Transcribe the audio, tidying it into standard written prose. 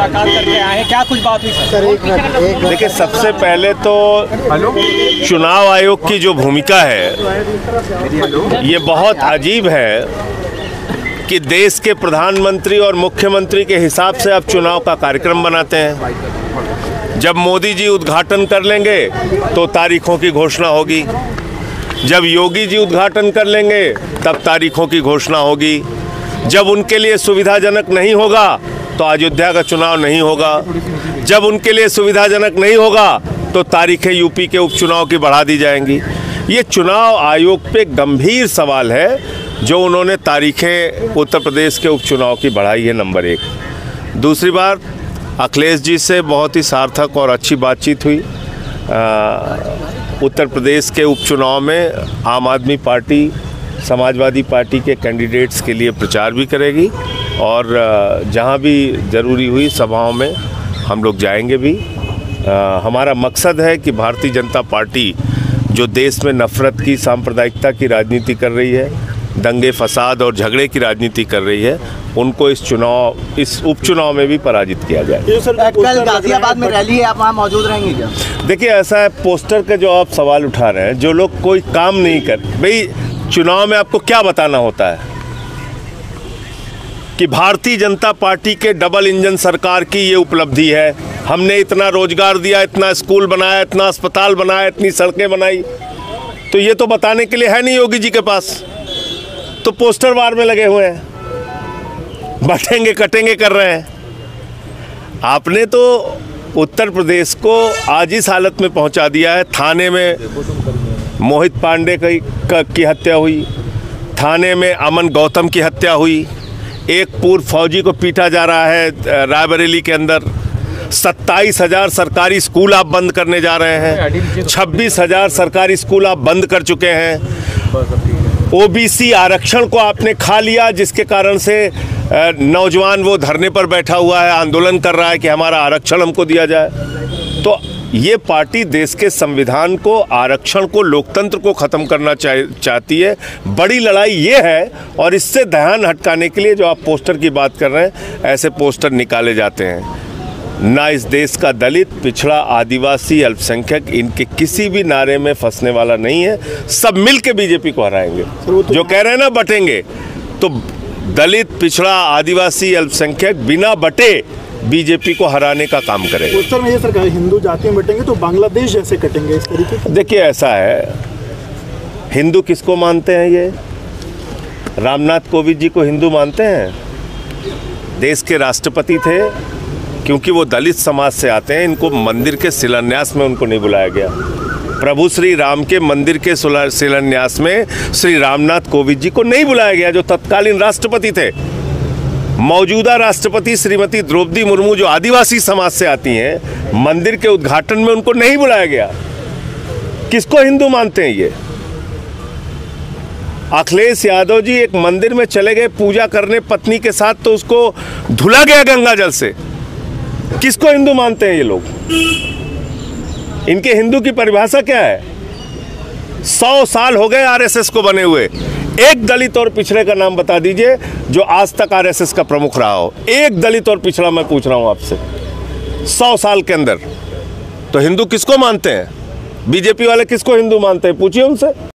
मुलाकात करके आए हैं, क्या कुछ बात हुई सर? देखिए, सबसे पहले तो चुनाव आयोग की जो भूमिका है ये बहुत अजीब है कि देश के प्रधानमंत्री और मुख्यमंत्री के हिसाब से आप चुनाव का कार्यक्रम बनाते हैं। जब मोदी जी उद्घाटन कर लेंगे तो तारीखों की घोषणा होगी, जब योगी जी उद्घाटन कर लेंगे तब तारीखों की घोषणा होगी, जब उनके लिए सुविधाजनक नहीं होगा तो अयोध्या का चुनाव नहीं होगा, जब उनके लिए सुविधाजनक नहीं होगा तो तारीखें यूपी के उपचुनाव की बढ़ा दी जाएंगी। ये चुनाव आयोग पे गंभीर सवाल है जो उन्होंने तारीखें उत्तर प्रदेश के उपचुनाव की बढ़ाई है, नंबर एक। दूसरी बार अखिलेश जी से बहुत ही सार्थक और अच्छी बातचीत हुई। उत्तर प्रदेश के उपचुनाव में आम आदमी पार्टी समाजवादी पार्टी के कैंडिडेट्स के लिए प्रचार भी करेगी और जहां भी ज़रूरी हुई सभाओं में हम लोग जाएंगे भी। हमारा मकसद है कि भारतीय जनता पार्टी जो देश में नफरत की, सांप्रदायिकता की राजनीति कर रही है, दंगे फसाद और झगड़े की राजनीति कर रही है, उनको इस उपचुनाव में भी पराजित किया जाए। कल गाजियाबाद में रैली है, आप वहाँ मौजूद रहेंगे क्या? देखिए, ऐसा है, पोस्टर का जो आप सवाल उठा रहे हैं, जो लोग कोई काम नहीं कर, भाई चुनाव में आपको क्या बताना होता है कि भारतीय जनता पार्टी के डबल इंजन सरकार की ये उपलब्धि है, हमने इतना रोजगार दिया, इतना स्कूल बनाया, इतना अस्पताल बनाया, इतनी सड़कें बनाई, तो ये तो बताने के लिए है नहीं योगी जी के पास, तो पोस्टर वार में लगे हुए हैं, बांटेंगे कटेंगे कर रहे हैं। आपने तो उत्तर प्रदेश को आज इस हालत में पहुंचा दिया है। थाने में मोहित पांडे की हत्या हुई, थाने में अमन गौतम की हत्या हुई, एक पूर्व फौजी को पीटा जा रहा है रायबरेली के अंदर, 27,000 सरकारी स्कूल आप बंद करने जा रहे हैं, 26,000 सरकारी स्कूल आप बंद कर चुके हैं, ओबीसी आरक्षण को आपने खा लिया, जिसके कारण से नौजवान वो धरने पर बैठा हुआ है, आंदोलन कर रहा है कि हमारा आरक्षण हमको दिया जाए। तो ये पार्टी देश के संविधान को, आरक्षण को, लोकतंत्र को ख़त्म करना चाहती है। बड़ी लड़ाई ये है और इससे ध्यान हटकाने के लिए जो आप पोस्टर की बात कर रहे हैं, ऐसे पोस्टर निकाले जाते हैं। ना इस देश का दलित, पिछड़ा, आदिवासी, अल्पसंख्यक इनके किसी भी नारे में फंसने वाला नहीं है। सब मिल के बीजेपी को हराएंगे। जो कह रहे हैं ना बटेंगे, तो दलित, पिछड़ा, आदिवासी, अल्पसंख्यक बिना बटे बीजेपी को हराने का काम करें। पोस्टर में ये सरकार हिंदू जाति में बटेंगे तो बांग्लादेश जैसे कटेंगे, इस तरीके से। देखिए, ऐसा है, हिंदू किसको मानते हैं? ये रामनाथ कोविंद जी को हिंदू मानते हैं? देश के राष्ट्रपति थे, क्योंकि वो दलित समाज से आते हैं, इनको मंदिर के शिलान्यास में उनको नहीं बुलाया गया। प्रभु श्री राम के मंदिर के शिलान्यास में श्री रामनाथ कोविंद जी को नहीं बुलाया गया, जो तत्कालीन राष्ट्रपति थे। मौजूदा राष्ट्रपति श्रीमती द्रौपदी मुर्मू जो आदिवासी समाज से आती हैं, मंदिर के उद्घाटन में उनको नहीं बुलाया गया। किसको हिंदू मानते हैं ये? अखिलेश यादव जी एक मंदिर में चले गए पूजा करने पत्नी के साथ, तो उसको धुला गया गंगा जल से। किसको हिंदू मानते हैं ये लोग? इनके हिंदू की परिभाषा क्या है? 100 साल हो गए आरएसएस को बने हुए। एक दलित और पिछड़े का नाम बता दीजिए जो आज तक आरएसएस का प्रमुख रहा हो। एक दलित और पिछड़ा मैं पूछ रहा हूं आपसे, 100 साल के अंदर। तो हिंदू किसको मानते हैं? बीजेपी वाले किसको हिंदू मानते हैं? पूछिए उनसे।